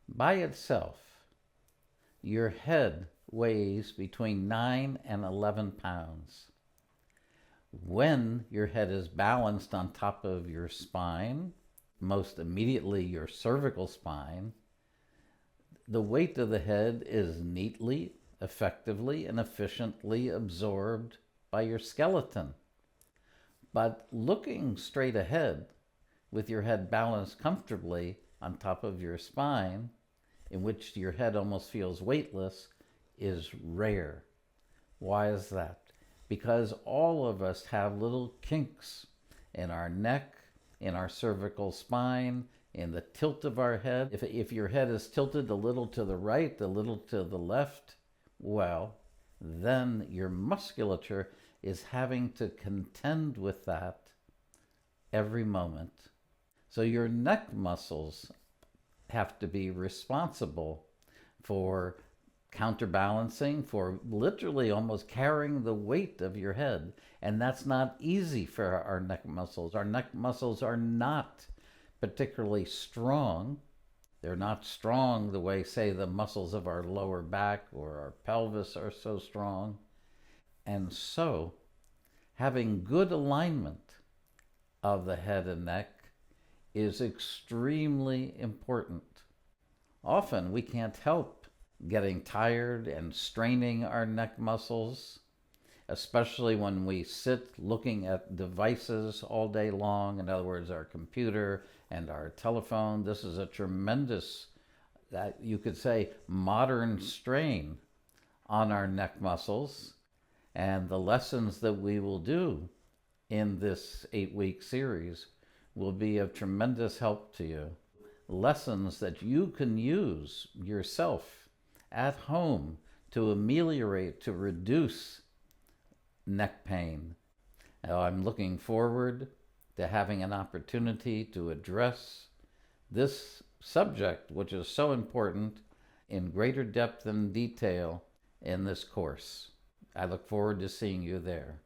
By itself, your head weighs between 9 and 11 pounds. When your head is balanced on top of your spine, most immediately your cervical spine, the weight of the head is neatly, effectively, and efficiently absorbed by your skeleton. But looking straight ahead, with your head balanced comfortably on top of your spine, in which your head almost feels weightless, is rare. Why is that? Because all of us have little kinks in our neck, in our cervical spine, in the tilt of our head. If your head is tilted a little to the right, a little to the left, well, then your musculature is having to contend with that every moment. So your neck muscles have to be responsible for counterbalancing, for literally almost carrying the weight of your head. And that's not easy for our neck muscles. Our neck muscles are not particularly strong. They're not strong the way, say, the muscles of our lower back or our pelvis are so strong. And so, having good alignment of the head and neck is extremely important. Often we can't help getting tired and straining our neck muscles, especially when we sit looking at devices all day long. In other words, our computer and our telephone. This is a tremendous, that you could say, modern strain on our neck muscles. And the lessons that we will do in this 8-week series will be of tremendous help to you. Lessons that you can use yourself at home to ameliorate, to reduce neck pain. Now, I'm looking forward to having an opportunity to address this subject, which is so important, in greater depth and detail in this course. I look forward to seeing you there.